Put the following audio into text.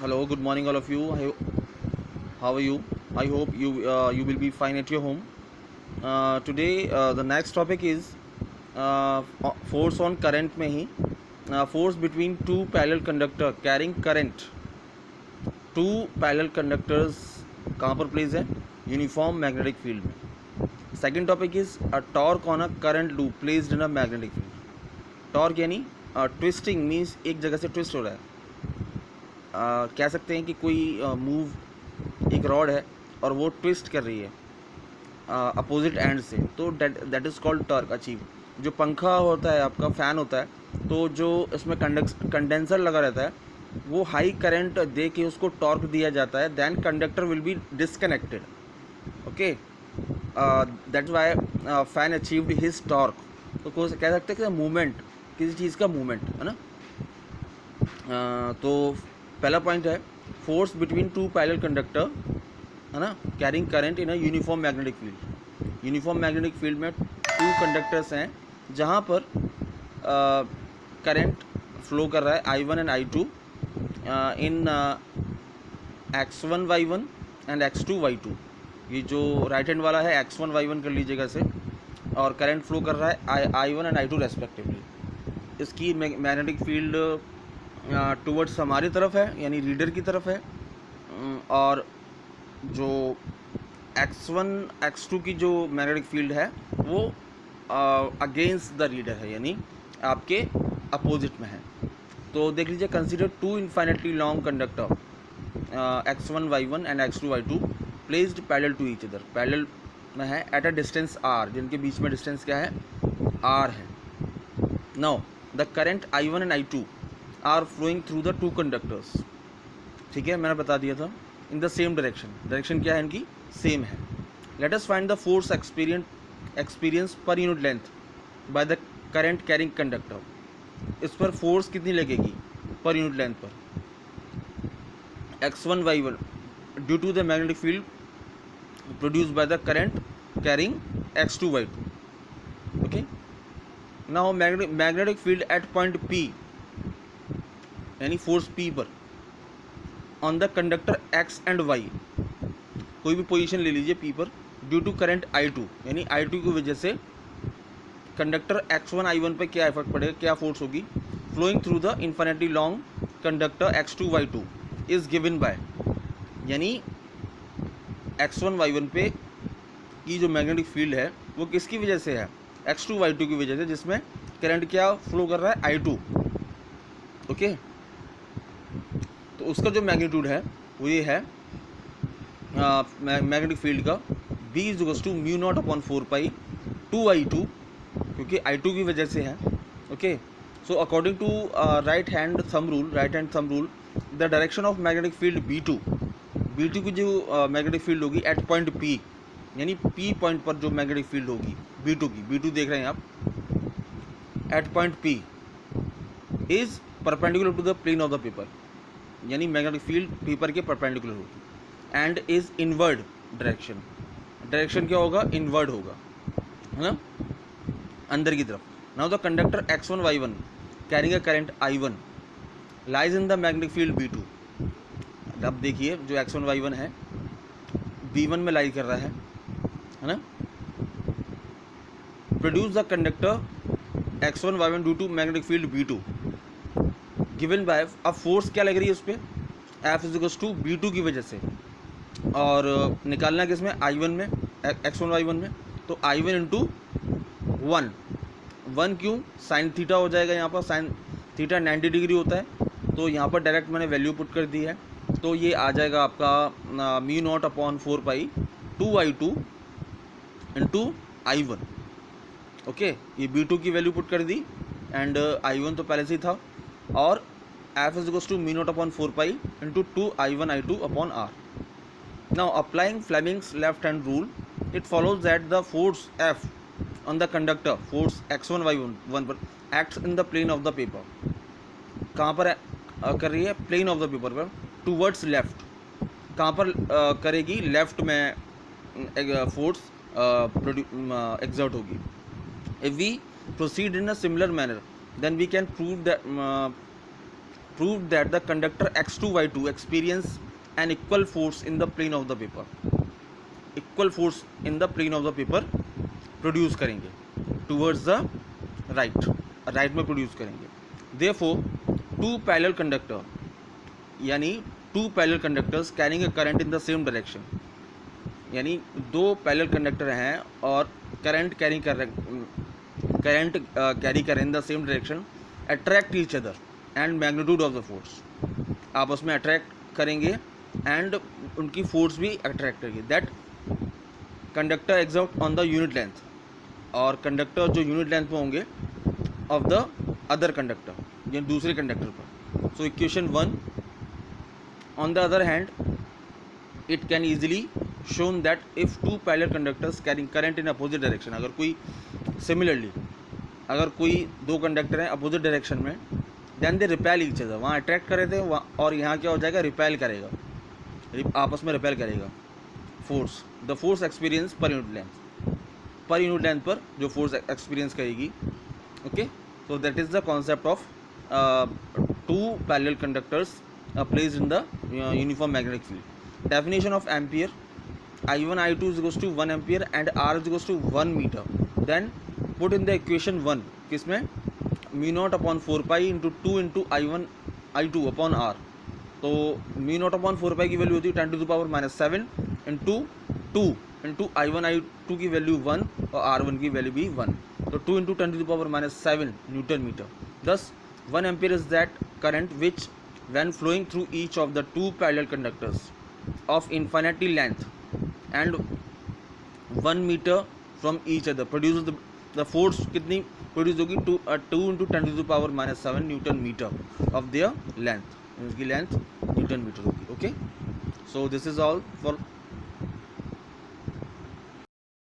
Hello, good morning, all of you. How are you? I hope you will be fine at your home. Today, the next topic is force on current में ही force between two parallel conductor carrying current. Two parallel conductors कहाँ पर place है? Uniform magnetic field में. Second topic is a torque on a current loop placed in a magnetic field. Torque यानी twisting means एक जगह से twist हो रहा है. कह सकते हैं कि कोई मूव एक रॉड है और वो ट्विस्ट कर रही है अपोजिट एंड से, तो that is called torque achieve. जो पंखा होता है, आपका फ़ैन होता है, तो जो इसमें कंडेंसर लगा रहता है, वो हाई करंट दे के उसको टॉर्क दिया जाता है. Then conductor will be disconnected. Okay, that's why fan achieved his torque. तो कह सकते हैं कि मूवमेंट, किसी चीज़ का मूवमेंट है ना. तो पहला पॉइंट है force between two parallel conductor, है ना, carrying current in a uniform magnetic field. Uniform magnetic field में टू कंडक्टर्स हैं जहाँ पर करंट फ्लो कर रहा है I1 and I2 in X1 Y1 and X2 Y2. ये जो राइट हैंड वाला है X1 Y1 कर लीजिएगा इसे, और करंट फ्लो कर रहा है I1 एंड I2 रेस्पेक्टिवली. इसकी मैग्नेटिक फील्ड टुवर्ड्स हमारी तरफ है, यानी रीडर की तरफ है, और जो X1 X2 की जो मैग्नेटिक फील्ड है वो अगेंस्ट द रीडर है, यानी आपके अपोजिट में है. तो देख लीजिए, consider two infinitely long conductor X1 Y1 and X2 Y2 placed parallel to each other. Parallel में है एट अ डिस्टेंस R, जिनके बीच में डिस्टेंस क्या है? R है. Now the current I1 and I2 are flowing through the two conductors. ठीक है, मैंने बता दिया था. In the same direction. Direction क्या है इनकी? सेम है. Let us find the force experience per unit length by the current carrying conductor. इस पर फोर्स कितनी लगेगी पर यूनिट लेंथ पर? X1 Y1 due to the magnetic field produced by the current carrying X2 Y2. Okay, now magnetic field at point P, यानी force P पर on the conductor X and Y. कोई भी position ले लीजिए P पर, due to current I2, यानी I2 की वजह से कंडक्टर X1 I1 पे क्या इफेक्ट पड़ेगा, क्या फोर्स होगी? Flowing through the infinitely long conductor X2 Y2 is given by, यानी X1 Y1 पे की जो मैग्नेटिक फील्ड है वो किसकी वजह से है? X2 Y2 की वजह से, जिसमें करंट क्या फ्लो कर रहा है? I2. ओके, तो उसका जो मैग्नीट्यूड है वो ये है मैग्नेटिक फील्ड का, B is two mu naught upon 4 pi 2I2, क्योंकि I2 की वजह से है. Okay, so according to right hand thumb rule the direction of magnetic field B2 की जो मैग्नेटिक फील्ड होगी एट पॉइंट P, यानी P पॉइंट पर जो मैग्नेटिक फील्ड होगी B2 देख रहे हैं आप, at point P is perpendicular to the plane of the paper, यानी मैग्नेटिक फील्ड पेपर के परपेंडिकुलर होगी. एंड इज इनवर्ड डायरेक्शन क्या होगा? इनवर्ड होगा, है ना, अंदर की तरफ. Now the conductor X1 Y1 carrying a current I1 lies in the magnetic field B2. अब देखिए, जो X1 Y1 है B1 में लाई कर रहा है ना. Produce the conductor X1 Y1 due to magnetic field B2 given by. अब फोर्स क्या लग रही है उस पर? F इज टू B2 की वजह से, और निकालना किसमें? I1 में, X1 Y1 में. तो I1 इंटू 1 क्यों? साइन थीटा हो जाएगा यहाँ पर. साइन थीटा 90 डिग्री होता है, तो यहाँ पर डायरेक्ट मैंने वैल्यू पुट कर दी है. तो ये आ जाएगा आपका mu naught upon 4 pi 2I2 into I1. Okay, ये B2 की वैल्यू पुट कर दी, एंड I1 तो पहले से ही था, और F is two mu naught upon 4 pi into 2I1 I2 upon R. Now applying Fleming's left hand rule, it follows that the force F on the conductor, force X1 Y1 पर acts in the plane of the paper. कहाँ पर कर रही है? plane of the paper पर, towards left. कहाँ पर करेगी? लेफ्ट में फोर्स exert होगी. If we proceed in a similar manner, then we can prove that proved that the conductor X2 Y2 experience an equal force in the plane of the paper. Equal force in the plane of the paper produce करेंगे towards the right में produce करेंगे. Therefore two parallel conductor यानी two parallel conductors carrying a current in the same direction, यानी दो parallel conductor हैं और current carry कर रहे इन the same direction, attract each other and magnitude of the force, आपस में अट्रैक्ट करेंगे एंड उनकी फोर्स भी अट्रैक्ट करेगी. That conductor exert on the unit length, और कंडक्टर जो यूनिट लेंथ में होंगे ऑफ द अदर कंडक्टर, यानी दूसरे कंडक्टर पर. So equation 1. On the other hand it can easily shown that if two parallel conductors carrying current in opposite direction, अगर कोई similarly अगर कोई दो कंडक्टर हैं अपोजिट डायरेक्शन में, then they repel each other, वहाँ अट्रैक्ट कर रहे थे और यहाँ क्या हो जाएगा, रिपेल करेगा, आपस में रिपेल करेगा. Force, the force experience per unit length पर जो फोर्स एक्सपीरियंस करेगी. Okay, so that is the concept of two parallel conductors placed in the uniform magnetic field. Definition of ampere: I1 I2 is equals to 1 ampere and R is equals to 1 meter. Then put in the equation 1, किसमें mu naught upon 4 pi into 2 into I1 I2 upon R. तो mu naught upon 4 pi की value होती है 10 to the power -7 into 2 into I1 I2 की value 1 और R1 की value भी 1. तो 2 into 10 to the power -7 newton metre. Thus 1 ampere is that current which when flowing through each of the two parallel conductors of infinity length and 1 meter from each other produces the force कितनी produce होगी, 2 into 10 to the power -7 newton metre of their length, उनकी length newton metre होगी. Okay, so this is all for